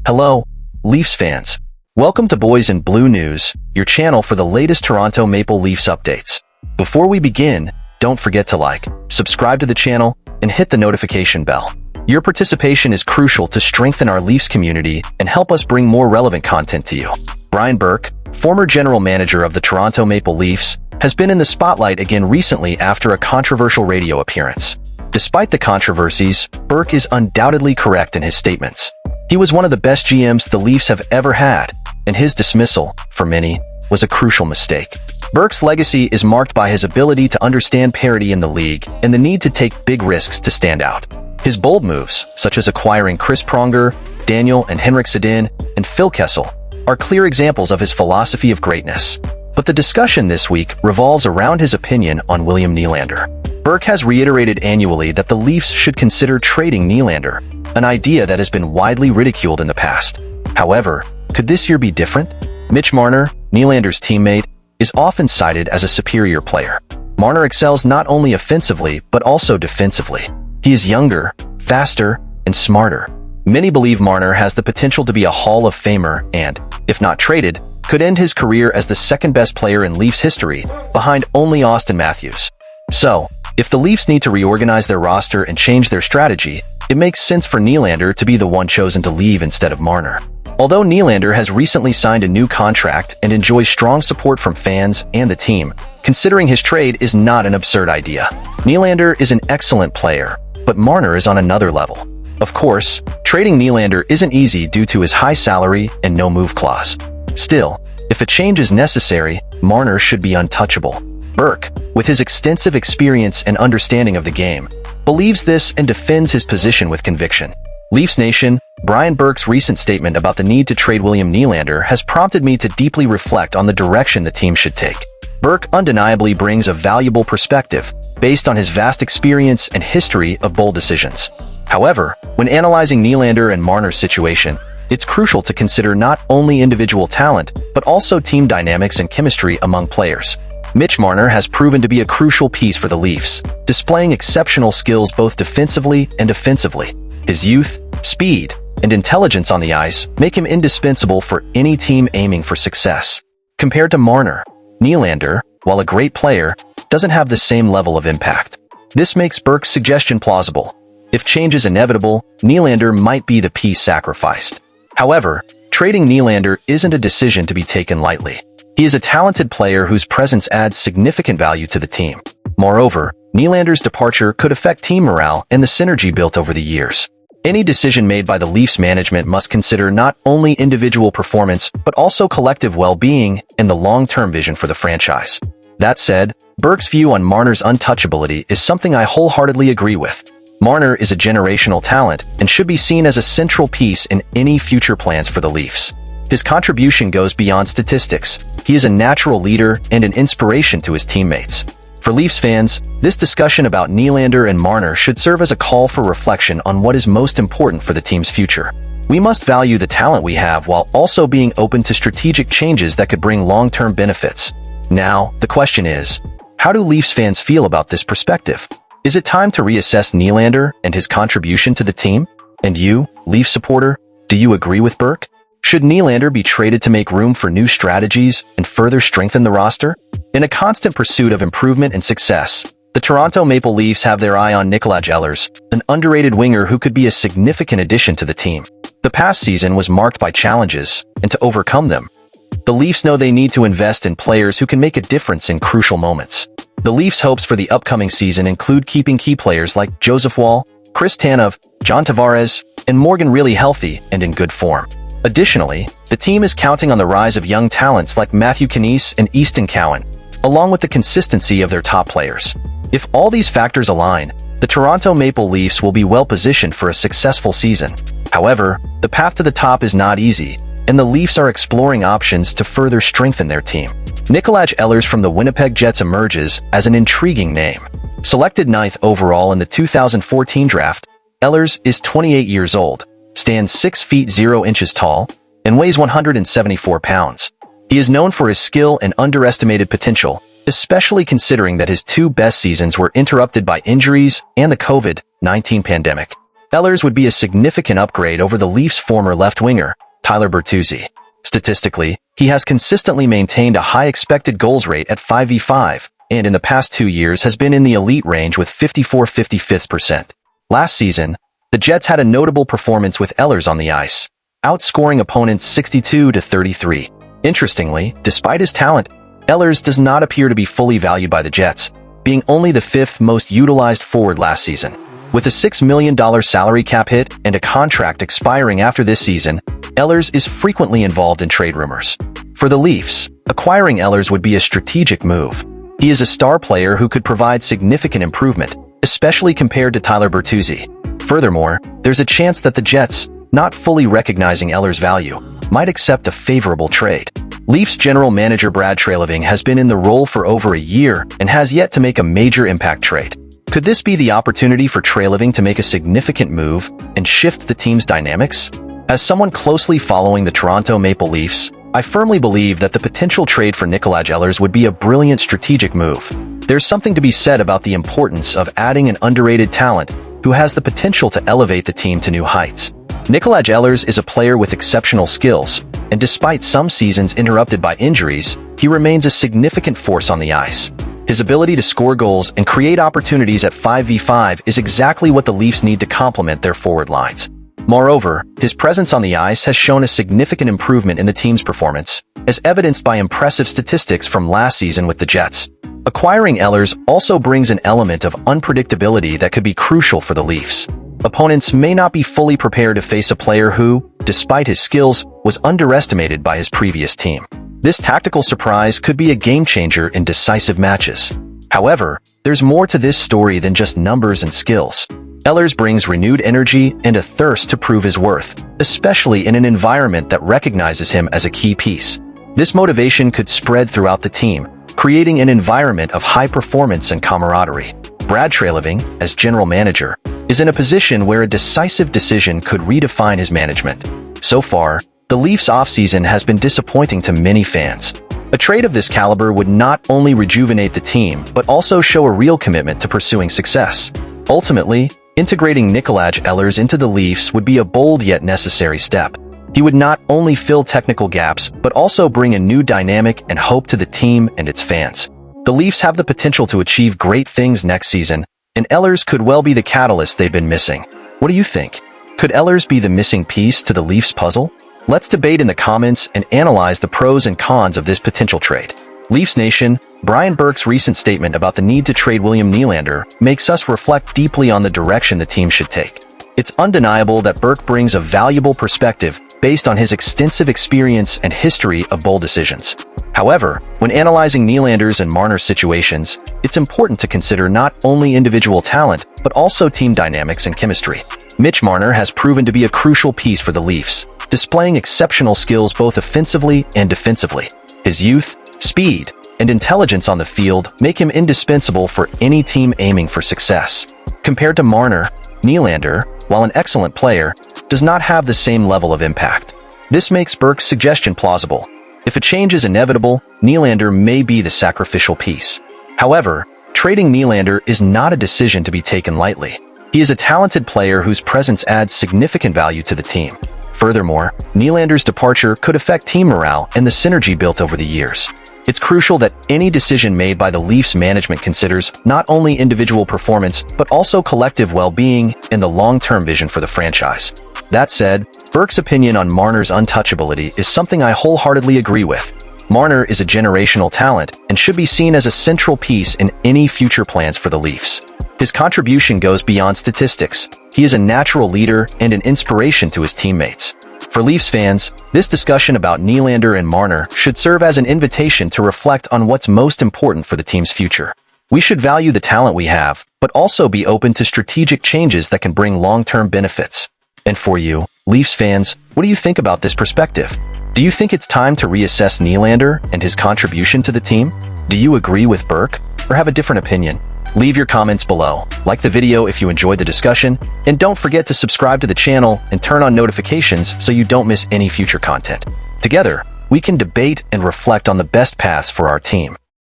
Hello, Leafs fans. Welcome to Boys in Blue News, your channel for the latest Toronto Maple Leafs updates. Before we begin, don't forget to like, subscribe to the channel, and hit the notification bell. Your participation is crucial to strengthen our Leafs community and help us bring more relevant content to you. Brian Burke, former general manager of the Toronto Maple Leafs, has been in the spotlight again recently after a controversial radio appearance. Despite the controversies, Burke is undoubtedly correct in his statements. He was one of the best GMs the Leafs have ever had, and his dismissal, for many, was a crucial mistake. Burke's legacy is marked by his ability to understand parity in the league and the need to take big risks to stand out. His bold moves, such as acquiring Chris Pronger, Daniel and Henrik Sedin, and Phil Kessel, are clear examples of his philosophy of greatness. But the discussion this week revolves around his opinion on William Nylander. Burke has reiterated annually that the Leafs should consider trading Nylander, an idea that has been widely ridiculed in the past. However, could this year be different? Mitch Marner, Nylander's teammate, is often cited as a superior player. Marner excels not only offensively but also defensively. He is younger, faster, and smarter. Many believe Marner has the potential to be a Hall of Famer and, if not traded, could end his career as the second-best player in Leafs history, behind only Austin Matthews. So, if the Leafs need to reorganize their roster and change their strategy, it makes sense for Nylander to be the one chosen to leave instead of Marner. Although Nylander has recently signed a new contract and enjoys strong support from fans and the team, considering his trade is not an absurd idea. Nylander is an excellent player, but Marner is on another level. Of course, trading Nylander isn't easy due to his high salary and no-move clause. Still, if a change is necessary, Marner should be untouchable. Burke, with his extensive experience and understanding of the game, believes this and defends his position with conviction. Leafs Nation, Brian Burke's recent statement about the need to trade William Nylander has prompted me to deeply reflect on the direction the team should take. Burke undeniably brings a valuable perspective, based on his vast experience and history of bold decisions. However, when analyzing Nylander and Marner's situation, it's crucial to consider not only individual talent, but also team dynamics and chemistry among players. Mitch Marner has proven to be a crucial piece for the Leafs, displaying exceptional skills both defensively and offensively. His youth, speed, and intelligence on the ice make him indispensable for any team aiming for success. Compared to Marner, Nylander, while a great player, doesn't have the same level of impact. This makes Burke's suggestion plausible. If change is inevitable, Nylander might be the piece sacrificed. However, trading Nylander isn't a decision to be taken lightly. He is a talented player whose presence adds significant value to the team. Moreover, Nylander's departure could affect team morale and the synergy built over the years. Any decision made by the Leafs management must consider not only individual performance, but also collective well-being and the long-term vision for the franchise. That said, Burke's view on Marner's untouchability is something I wholeheartedly agree with. Marner is a generational talent and should be seen as a central piece in any future plans for the Leafs. His contribution goes beyond statistics. He is a natural leader and an inspiration to his teammates. For Leafs fans, this discussion about Nylander and Marner should serve as a call for reflection on what is most important for the team's future. We must value the talent we have while also being open to strategic changes that could bring long-term benefits. Now, the question is, how do Leafs fans feel about this perspective? Is it time to reassess Nylander and his contribution to the team? And you, Leafs supporter, do you agree with Burke? Should Nylander be traded to make room for new strategies and further strengthen the roster? In a constant pursuit of improvement and success, the Toronto Maple Leafs have their eye on Nicolaj Ehlers, an underrated winger who could be a significant addition to the team. The past season was marked by challenges, and to overcome them, the Leafs know they need to invest in players who can make a difference in crucial moments. The Leafs' hopes for the upcoming season include keeping key players like Joseph Woll, Chris Tanev, John Tavares, and Morgan really healthy and in good form. Additionally, the team is counting on the rise of young talents like Matthew Knies and Easton Cowan, along with the consistency of their top players. If all these factors align, the Toronto Maple Leafs will be well-positioned for a successful season. However, the path to the top is not easy, and the Leafs are exploring options to further strengthen their team. Nicolaj Ehlers from the Winnipeg Jets emerges as an intriguing name. Selected 9th overall in the 2014 draft, Ehlers is 28 years old, stands 6 feet 0 inches tall, and weighs 174 pounds. He is known for his skill and underestimated potential, especially considering that his two best seasons were interrupted by injuries and the COVID-19 pandemic. Ehlers would be a significant upgrade over the Leafs' former left winger, Tyler Bertuzzi. Statistically, he has consistently maintained a high expected goals rate at 5v5, and in the past 2 years has been in the elite range with 54/55%. Last season, the Jets had a notable performance with Ehlers on the ice, outscoring opponents 62-33. Interestingly, despite his talent, Ehlers does not appear to be fully valued by the Jets, being only the 5th most utilized forward last season. With a $6 million salary cap hit and a contract expiring after this season, Ehlers is frequently involved in trade rumors. For the Leafs, acquiring Ehlers would be a strategic move. He is a star player who could provide significant improvement, especially compared to Tyler Bertuzzi. Furthermore, there's a chance that the Jets, not fully recognizing Ehlers' value, might accept a favorable trade. Leafs general manager Brad Treliving has been in the role for over a year and has yet to make a major impact trade. Could this be the opportunity for Treliving to make a significant move and shift the team's dynamics? As someone closely following the Toronto Maple Leafs, I firmly believe that the potential trade for Nicolaj Ehlers would be a brilliant strategic move. There's something to be said about the importance of adding an underrated talent who has the potential to elevate the team to new heights. Nicolaj Ehlers is a player with exceptional skills, and despite some seasons interrupted by injuries, he remains a significant force on the ice. His ability to score goals and create opportunities at 5v5 is exactly what the Leafs need to complement their forward lines. Moreover, his presence on the ice has shown a significant improvement in the team's performance, as evidenced by impressive statistics from last season with the Jets. Acquiring Ehlers also brings an element of unpredictability that could be crucial for the Leafs. Opponents may not be fully prepared to face a player who, despite his skills, was underestimated by his previous team. This tactical surprise could be a game-changer in decisive matches. However, there's more to this story than just numbers and skills. Ehlers brings renewed energy and a thirst to prove his worth, especially in an environment that recognizes him as a key piece. This motivation could spread throughout the team, creating an environment of high performance and camaraderie. Brad Treliving, as general manager, is in a position where a decisive decision could redefine his management. So far, the Leafs' offseason has been disappointing to many fans. A trade of this caliber would not only rejuvenate the team, but also show a real commitment to pursuing success. Ultimately, integrating Nicolaj Ehlers into the Leafs would be a bold yet necessary step. He would not only fill technical gaps, but also bring a new dynamic and hope to the team and its fans. The Leafs have the potential to achieve great things next season, and Ehlers could well be the catalyst they've been missing. What do you think? Could Ehlers be the missing piece to the Leafs puzzle? Let's debate in the comments and analyze the pros and cons of this potential trade. Leafs Nation, Brian Burke's recent statement about the need to trade William Nylander makes us reflect deeply on the direction the team should take. It's undeniable that Burke brings a valuable perspective based on his extensive experience and history of bold decisions. However, when analyzing Nylander's and Marner's situations, it's important to consider not only individual talent, but also team dynamics and chemistry. Mitch Marner has proven to be a crucial piece for the Leafs, displaying exceptional skills both offensively and defensively. His youth, speed, and intelligence on the field make him indispensable for any team aiming for success. Compared to Marner, Nylander, while an excellent player, does not have the same level of impact. This makes Burke's suggestion plausible. If a change is inevitable, Nylander may be the sacrificial piece. However, trading Nylander is not a decision to be taken lightly. He is a talented player whose presence adds significant value to the team. Furthermore, Nylander's departure could affect team morale and the synergy built over the years. It's crucial that any decision made by the Leafs management considers not only individual performance, but also collective well-being and the long-term vision for the franchise. That said, Burke's opinion on Marner's untouchability is something I wholeheartedly agree with. Marner is a generational talent and should be seen as a central piece in any future plans for the Leafs. His contribution goes beyond statistics. He is a natural leader and an inspiration to his teammates. For Leafs fans, this discussion about Nylander and Marner should serve as an invitation to reflect on what's most important for the team's future. We should value the talent we have, but also be open to strategic changes that can bring long-term benefits. And for you, Leafs fans, what do you think about this perspective? Do you think it's time to reassess Nylander and his contribution to the team? Do you agree with Burke, or have a different opinion? Leave your comments below, like the video if you enjoyed the discussion, and don't forget to subscribe to the channel and turn on notifications so you don't miss any future content. Together, we can debate and reflect on the best paths for our team.